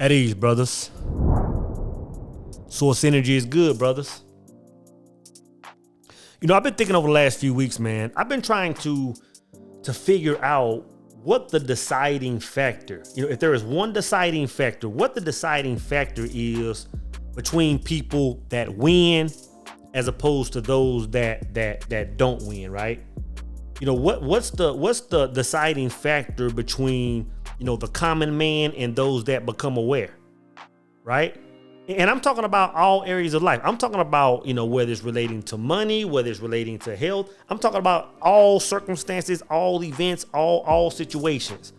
At ease, brothers. Source energy is good, brothers. You know, I've been thinking over the last few weeks, man. I've been trying to figure out what the deciding factor, if there is one deciding factor, what the deciding factor is between people that win as opposed to those that don't win, right? What's the deciding factor between, the common man and those that become aware, right? And I'm talking about all areas of life. I'm talking about, whether it's relating to money, whether it's relating to health. I'm talking about all circumstances, all events, all situations.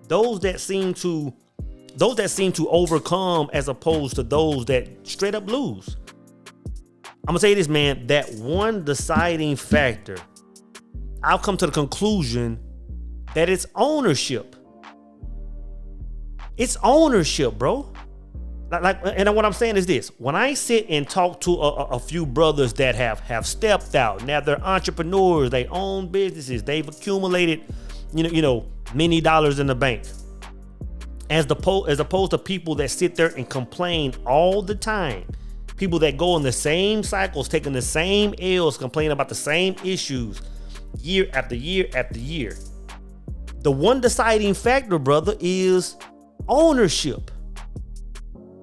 Those that seem to overcome as opposed to those that straight up lose. I'm gonna say this, man, that one deciding factor, I've come to the conclusion that it's ownership. It's ownership, bro. And what I'm saying is this: when I sit and talk to a few brothers that have stepped out, now they're entrepreneurs, they own businesses, they've accumulated, many dollars in the bank, as opposed to people that sit there and complain all the time, people that go in the same cycles, taking the same L's, complaining about the same issues, year after year after year. The one deciding factor, brother, is ownership.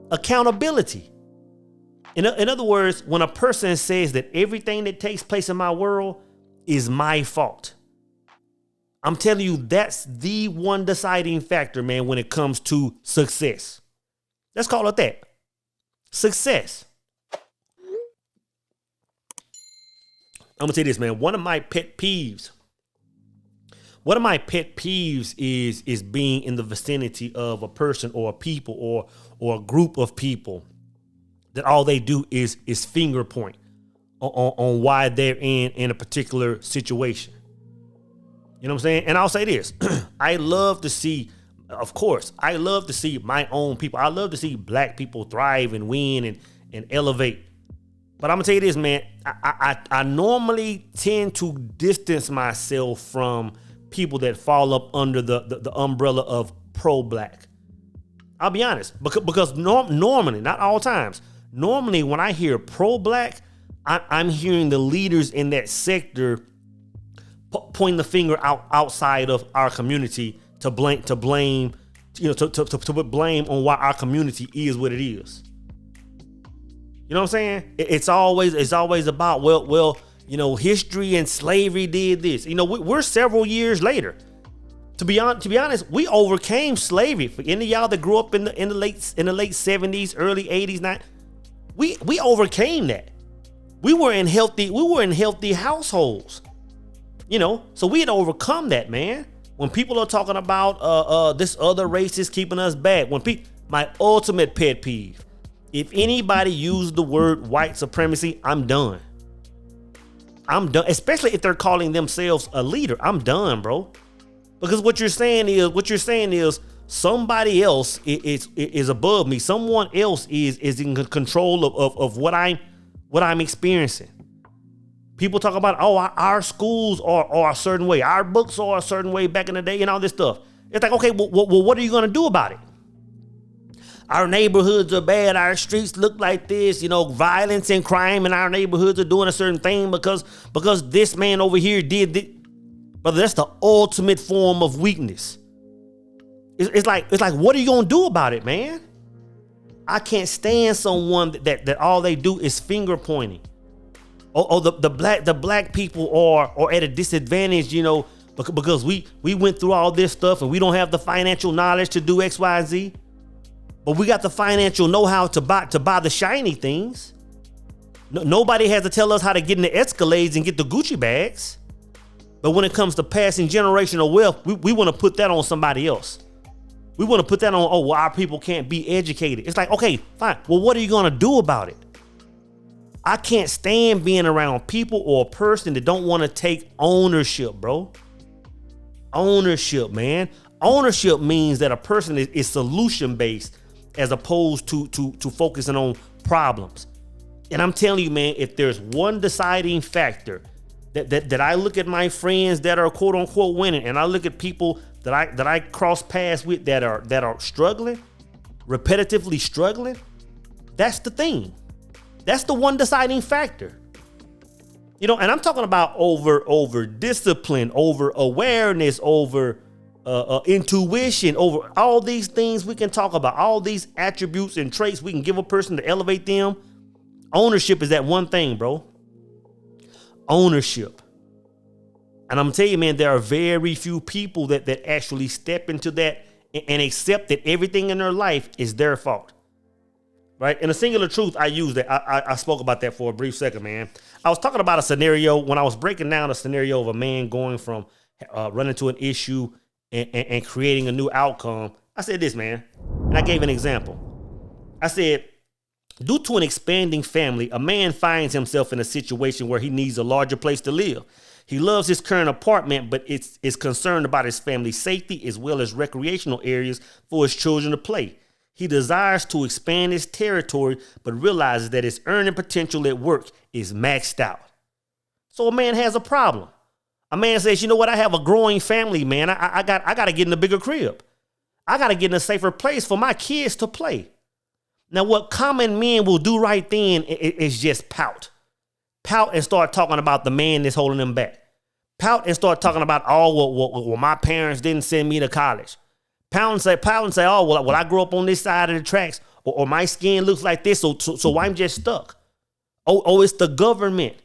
Accountability. In other words, when a person says that everything that takes place in my world is my fault, I'm telling you, that's the one deciding factor, man, when it comes to success. Let's call it that. Success. I'm gonna tell you this, man. One of my pet peeves is being in the vicinity of a person or a people or a group of people that all they do is finger point on why they're in a particular situation. You know what I'm saying? And I'll say this. I love to see my own people. I love to see black people thrive and win and elevate. But I'm gonna tell you this, man. I normally tend to distance myself from people that fall up under the umbrella of pro-black. I'll be honest, because normally, not all times, normally when I hear pro-black, I'm hearing the leaders in that sector pointing the finger outside of our community to put blame on why our community is what it is. You know what I'm saying? It's always about, well, history and slavery did this. We're several years later. To be honest, we overcame slavery. For any of y'all that grew up in the late 70s, early 80s, 90s, we overcame that. We were in healthy households. So we had overcome that, man. When people are talking about this other race is keeping us back, my ultimate pet peeve. If anybody used the word white supremacy, I'm done. Especially if they're calling themselves a leader. I'm done, bro. Because what you're saying is somebody else is above me. Someone else is in control of what I'm experiencing. People talk about, our schools are a certain way. Our books are a certain way back in the day and all this stuff. It's like, okay, well, what are you going to do about it? Our neighborhoods are bad. Our streets look like this. Violence and crime in our neighborhoods are doing a certain thing because this man over here did this. Brother, that's the ultimate form of weakness. It's like, what are you gonna do about it, man? I can't stand someone that all they do is finger pointing. The black people are at a disadvantage, because we went through all this stuff and we don't have the financial knowledge to do X, Y, Z. But we got the financial know-how to buy the shiny things. Nobody has to tell us how to get in the Escalades and get the Gucci bags. But when it comes to passing generational wealth, we want to put that on somebody else. We want to put that on, our people can't be educated. It's like, okay, fine. Well, what are you going to do about it? I can't stand being around people or a person that don't want to take ownership, bro. Ownership, man. Ownership means that a person is solution-based as opposed to focusing on problems. And I'm telling you, man, if there's one deciding factor that I look at my friends that are quote unquote winning, and I look at people that I cross paths with that are struggling, repetitively struggling, that's the thing. That's the one deciding factor. You know, and I'm talking about over discipline, over awareness, over intuition, over all these things we can talk about, all these attributes and traits we can give a person to elevate them. Ownership is that one thing, bro. Ownership. And I'm telling you, man, there are very few people that actually step into that and accept that everything in their life is their fault. Right? In a singular truth, I use that. I spoke about that for a brief second, man. I was talking about a scenario when I was breaking down a scenario of a man going from running to an issue and creating a new outcome. I said this, man, and I gave an example. I said, due to an expanding family, a man finds himself in a situation where he needs a larger place to live. He loves his current apartment, but is concerned about his family's safety as well as recreational areas for his children to play. He desires to expand his territory, but realizes that his earning potential at work is maxed out. So a man has a problem. A man says, you know what? I have a growing family, man. I got to get in a bigger crib. I got to get in a safer place for my kids to play. Now, what common men will do right then is just pout. Pout and start talking about the man that's holding them back. Pout and start talking about, well, my parents didn't send me to college. Pout and say, oh, well, I grew up on this side of the tracks, or my skin looks like this, so I'm just stuck. Oh, it's the government.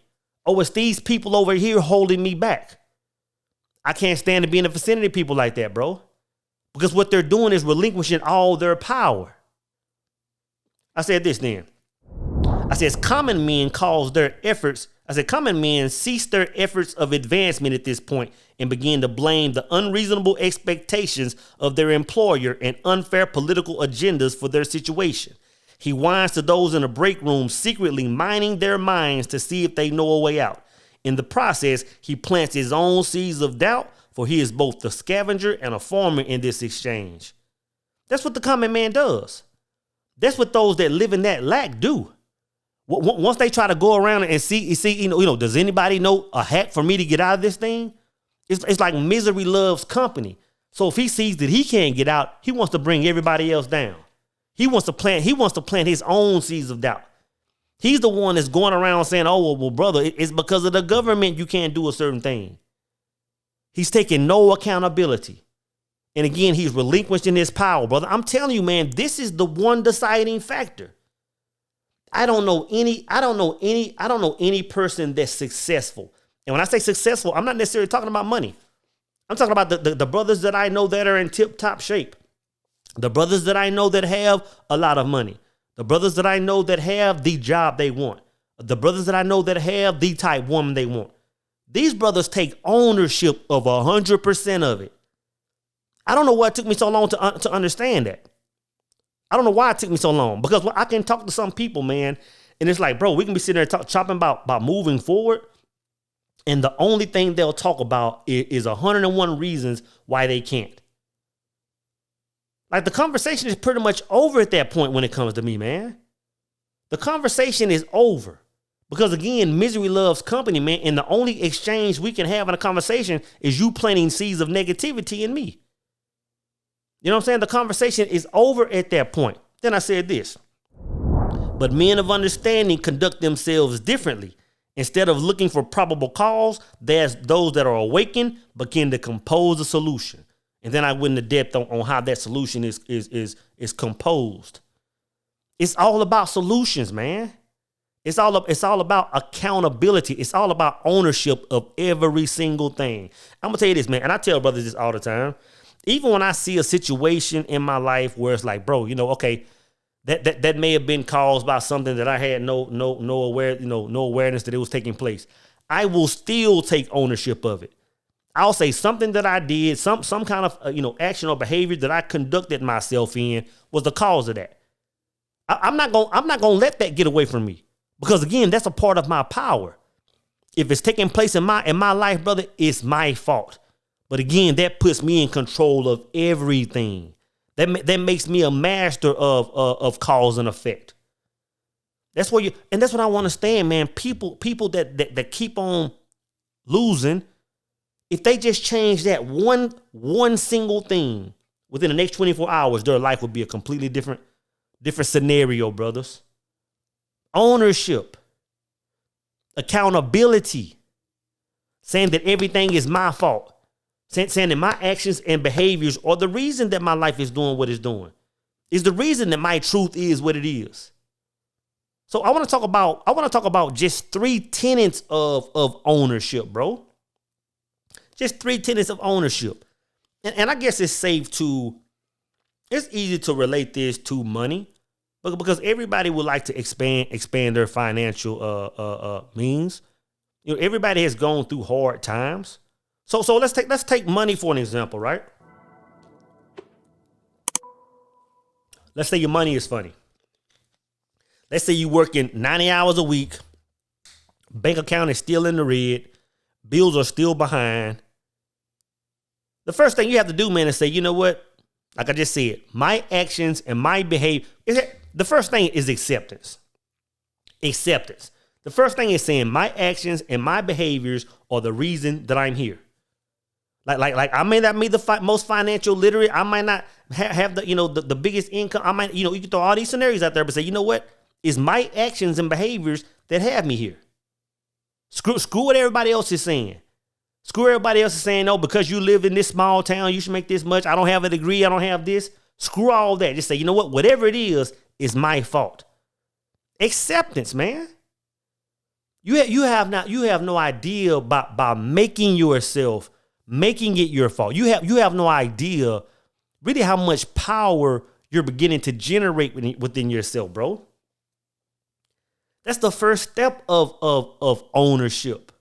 Oh, it's these people over here holding me back. I can't stand to be in the vicinity of people like that, bro. Because what they're doing is relinquishing all their power. I said this then. I said, common men cease their efforts of advancement at this point and begin to blame the unreasonable expectations of their employer and unfair political agendas for their situation. He whines to those in the break room, secretly mining their minds to see if they know a way out. In the process, he plants his own seeds of doubt, for he is both the scavenger and a farmer in this exchange. That's what the common man does. That's what those that live in that lack do. Once they try to go around and see, you know, does anybody know a hack for me to get out of this thing? It's like misery loves company. So if he sees that he can't get out, he wants to bring everybody else down. He wants to plant his own seeds of doubt. He's the one that's going around saying, oh, well, brother, it's because of the government you can't do a certain thing. He's taking no accountability. And again, he's relinquishing his power, brother. I'm telling you, man, this is the one deciding factor. I don't know any person that's successful. And when I say successful, I'm not necessarily talking about money. I'm talking about the brothers that I know that are in tip-top shape. The brothers that I know that have a lot of money. The brothers that I know that have the job they want. The brothers that I know that have the type woman they want. These brothers take ownership of 100% of it. I don't know why it took me so long to understand that. I don't know why it took me so long, because I can talk to some people, man, and it's like, bro, we can be sitting there chopping about moving forward, and the only thing they'll talk about is 101 reasons why they can't. Like, the conversation is pretty much over at that point when it comes to me, man. The conversation is over. Because again, misery loves company, man, and the only exchange we can have in a conversation is you planting seeds of negativity in me. You know what I'm saying? The conversation is over at that point. Then I said this. But men of understanding conduct themselves differently. Instead of looking for probable cause, there's those that are awakened begin to compose a solution. And then I went into depth on how that solution is composed. It's all about solutions, man. It's all about accountability. It's all about ownership of every single thing. I'm gonna tell you this, man, and I tell brothers this all the time. Even when I see a situation in my life where it's like, bro, you know, okay, that may have been caused by something that I had no awareness that it was taking place. I will still take ownership of it. I'll say something that I did, some kind of action or behavior that I conducted myself in was the cause of that. I'm not gonna let that get away from me, because again, that's a part of my power. If it's taking place in my life, brother, it's my fault. But again, that puts me in control of everything. That makes me a master of cause and effect. That's what I want to stand, man. People that keep on losing, if they just change that one single thing within the next 24 hours, their life would be a completely different different scenario, brothers. Ownership, accountability, saying that everything is my fault, saying that my actions and behaviors are the reason that my life is doing what it's doing, is the reason that my truth is what it is. So I want to talk about just 3 tenets of ownership, bro. Just 3 tenets of ownership. And I guess it's easy to relate this to money, because everybody would like to expand their financial means. You know, everybody has gone through hard times. So let's take money for an example, right? Let's say your money is funny. Let's say you're working 90 hours a week. Bank account is still in the red. Bills are still behind. The first thing you have to do, man, is say, you know what? Like I just said, my actions and my behavior. The first thing is acceptance. Acceptance. The first thing is saying my actions and my behaviors are the reason that I'm here. Like I may not be the most financial literate. I might not have the biggest income. I might, you can throw all these scenarios out there, but say, you know what? It's my actions and behaviors that have me here. Screw what everybody else is saying. Screw everybody else is saying, no, because you live in this small town, you should make this much. I don't have a degree. I don't have this. Screw all that. Just say, you know what? Whatever it is my fault. Acceptance, man. You have no idea by making it your fault. You have no idea really how much power you're beginning to generate within yourself, bro. That's the first step of ownership.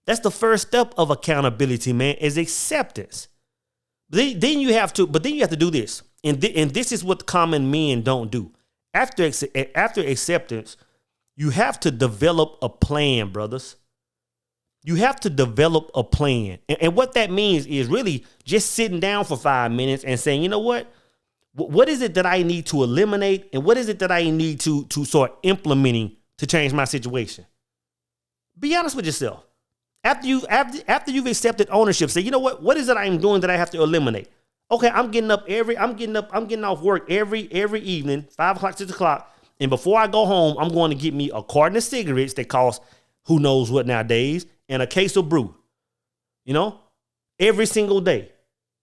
That's the first step of accountability, man, is acceptance. Then you have to do this. And this is what common men don't do. After acceptance, you have to develop a plan, brothers. You have to develop a plan. And what that means is really just sitting down for 5 minutes and saying, you know what? What is it that I need to eliminate? And what is it that I need to start implementing to change my situation? Be honest with yourself. After you've accepted ownership, say, you know what is it I'm doing that I have to eliminate? Okay, I'm getting off work every evening, 5 o'clock, 6 o'clock. And before I go home, I'm going to get me a carton of cigarettes that cost who knows what nowadays, and a case of brew, every single day.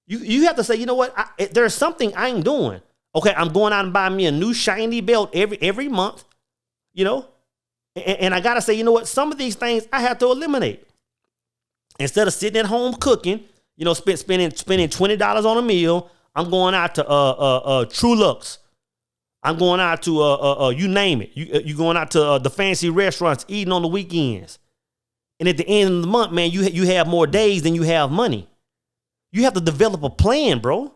You have to say, you know what? There's something I'm doing. Okay, I'm going out and buying me a new shiny belt every month, and I got to say, you know what? Some of these things I have to eliminate. Instead of sitting at home cooking, spending $20 on a meal, I'm going out to True Lux. I'm going out to you name it. You going out to the fancy restaurants, eating on the weekends. And at the end of the month, man, you have more days than you have money. You have to develop a plan, bro.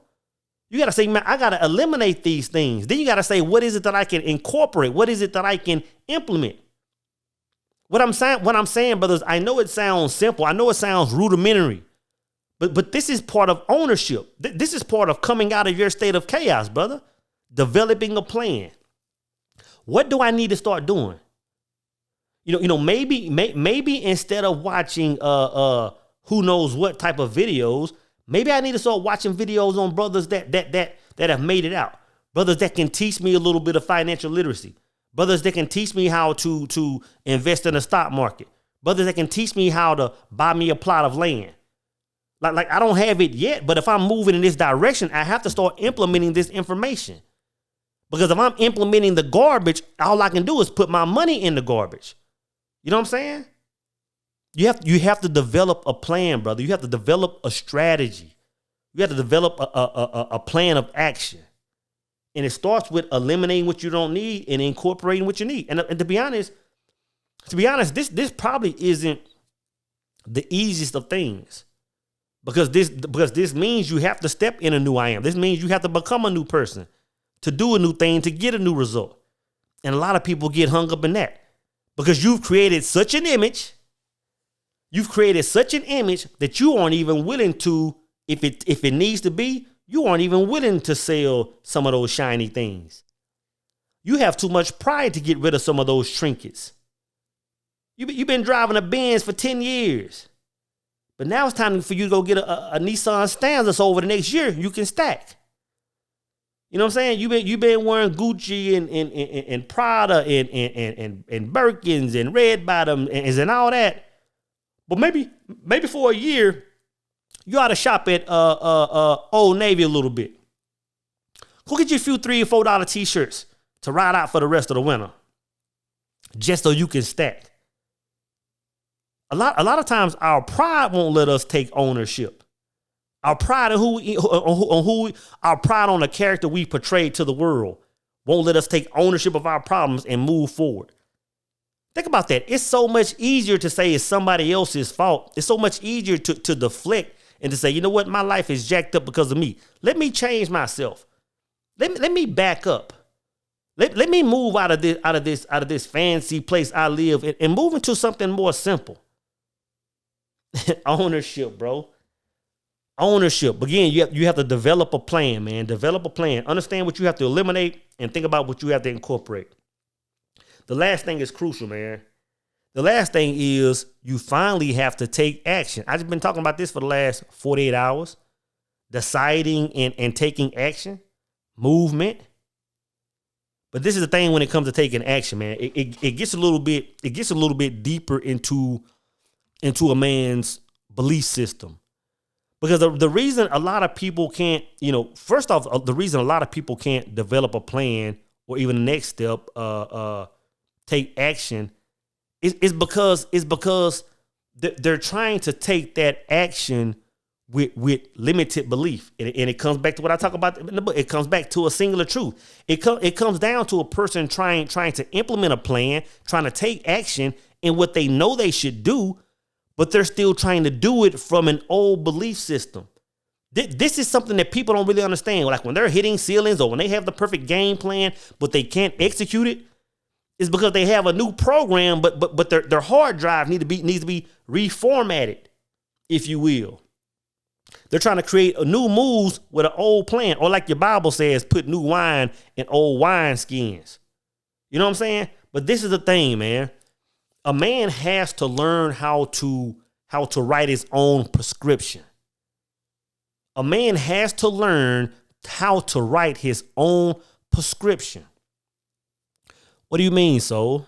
You got to say, man, I got to eliminate these things. Then you got to say, what is it that I can incorporate? What is it that I can implement? What I'm saying, brothers, I know it sounds simple. I know it sounds rudimentary. But this is part of ownership. This is part of coming out of your state of chaos, brother. Developing a plan. What do I need to start doing? Maybe instead of watching who knows what type of videos, maybe I need to start watching videos on brothers that have made it out. Brothers that can teach me a little bit of financial literacy. Brothers that can teach me how to invest in the stock market. Brothers that can teach me how to buy me a plot of land. Like I don't have it yet, but if I'm moving in this direction, I have to start implementing this information. Because if I'm implementing the garbage, all I can do is put my money in the garbage. You know what I'm saying? You have to develop a plan, brother. You have to develop a strategy. You have to develop a plan of action. And it starts with eliminating what you don't need and incorporating what you need. And to be honest, this probably isn't the easiest of things. Because this means you have to step in a new I am. This means you have to become a new person, to do a new thing, to get a new result. And a lot of people get hung up in that. Because you've created such an image. You've created such an image that you aren't even willing to, if it needs to be, you aren't even willing to sell some of those shiny things. You have too much pride to get rid of some of those trinkets. You've been driving a Benz for 10 years. But now it's time for you to go get a Nissan Stanza so over the next year you can stack. You know what I'm saying? You been wearing Gucci and Prada and Birkins and red bottoms and all that. But maybe for a year, you ought to shop at Old Navy a little bit. Go get you a few $3 or $4 t-shirts to ride out for the rest of the winter, just so you can stack. A lot of times our pride won't let us take ownership. Our pride our pride on the character we portrayed to the world won't let us take ownership of our problems and move forward. Think about that. It's so much easier to say it's somebody else's fault. It's so much easier to deflect and to say, you know what, my life is jacked up because of me. Let me change myself. Let me back up. Let me move out of this fancy place I live and move into something more simple. Ownership, bro. Ownership. Again, you have to develop a plan, man. Develop a plan. Understand what you have to eliminate and think about what you have to incorporate. The last thing is crucial, man. The last thing is you finally have to take action. I've just been talking about this for the last 48 hours. Deciding and taking action. Movement. But this is the thing when it comes to taking action, man. It gets a little bit deeper into a man's belief system. Because the reason a lot of people can't, first off, the reason a lot of people can't develop a plan or even the next step, take action is because they're trying to take that action with limited belief. And it comes back to what I talk about in the book. It comes back to a singular truth. It comes down to a person trying to implement a plan, trying to take action in what they know they should do, but they're still trying to do it from an old belief system. This is something that people don't really understand. Like when they're hitting ceilings or when they have the perfect game plan, but they can't execute it, it's because they have a new program, but their hard drive needs to be reformatted, if you will. They're trying to create a new moves with an old plan, or like your Bible says, put new wine in old wine skins. You know what I'm saying? But this is the thing, man. A man has to learn how to write his own prescription. A man has to learn how to write his own prescription. What do you mean, soul?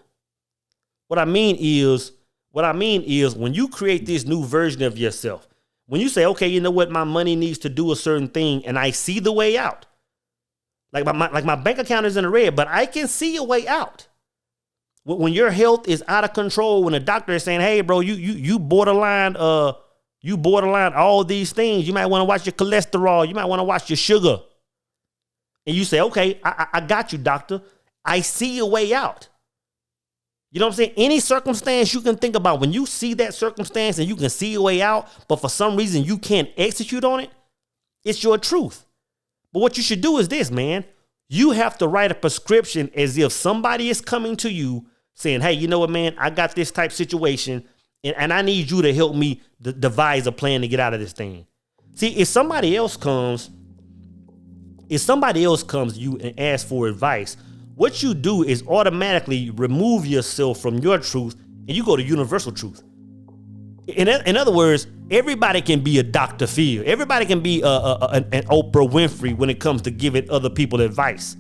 What I mean is when you create this new version of yourself, when you say, okay, you know what, my money needs to do a certain thing and I see the way out. Like my bank account is in the red, but I can see a way out. When your health is out of control, when the doctor is saying, hey, bro, you borderline all these things. You might want to watch your cholesterol. You might want to watch your sugar. And you say, okay, I got you, doctor. I see a way out. You know what I'm saying? Any circumstance you can think about, when you see that circumstance and you can see a way out, but for some reason you can't execute on it, it's your truth. But what you should do is this, man. You have to write a prescription as if somebody is coming to you saying, hey, you know what, man, I got this type situation and I need you to help me devise a plan to get out of this thing. See, if somebody else comes to you and asks for advice, what you do is automatically remove yourself from your truth and you go to universal truth. In other words, everybody can be a Dr. Phil. Everybody can be an Oprah Winfrey when it comes to giving other people advice.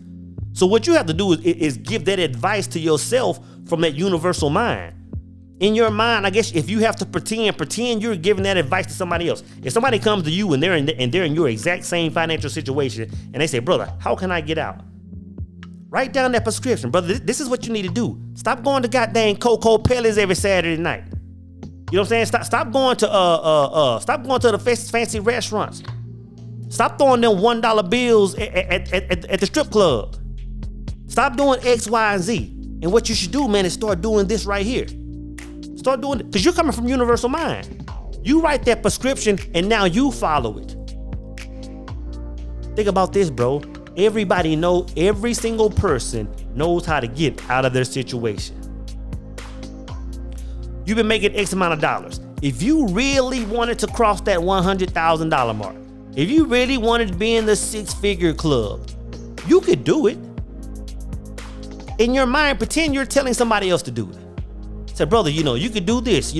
So what you have to do is give that advice to yourself from that universal mind. In your mind, I guess if you have to pretend you're giving that advice to somebody else. If somebody comes to you and they're in your exact same financial situation and they say, brother, how can I get out? Write down that prescription, brother. This is what you need to do. Stop going to goddamn Coco Pelle's every Saturday night. You know what I'm saying? Stop going to the fancy restaurants. Stop throwing them $1 bills at the strip club. Stop doing X, Y, and Z. And what you should do, man, is start doing this right here. Start doing it because you're coming from universal mind. You write that prescription and now you follow it. Think about this, bro. Every single person knows how to get out of their situation. You've been making X amount of dollars. If you really wanted to cross that $100,000 mark, if you really wanted to be in the 6-figure club, you could do it. In your mind, pretend you're telling somebody else to do it. Say, brother, you could do this.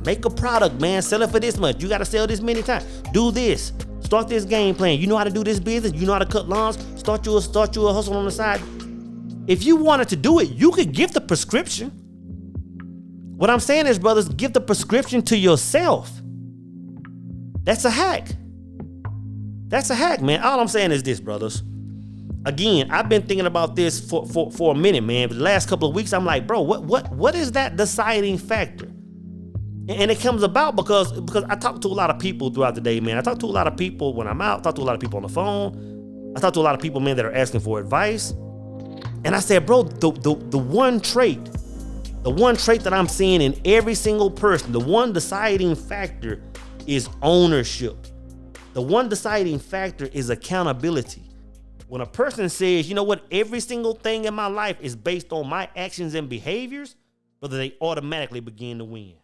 Make a product, man. Sell it for this much. You got to sell this many times. Do this. Start this game plan. You know how to do this business. You know how to cut lawns. Start you a hustle on the side. If you wanted to do it, you could give the prescription. What I'm saying is, brothers, give the prescription to yourself. That's a hack. That's a hack, man. All I'm saying is this, brothers. Again, I've been thinking about this for a minute, man. But the last couple of weeks, I'm like, bro, what is that deciding factor? And it comes about because I talk to a lot of people throughout the day, man. I talk to a lot of people when I'm out. I talk to a lot of people on the phone. I talk to a lot of people, man, that are asking for advice. And I said, bro, the one trait that I'm seeing in every single person, the one deciding factor is ownership. The one deciding factor is accountability. When a person says, you know what, every single thing in my life is based on my actions and behaviors, brother, they automatically begin to win.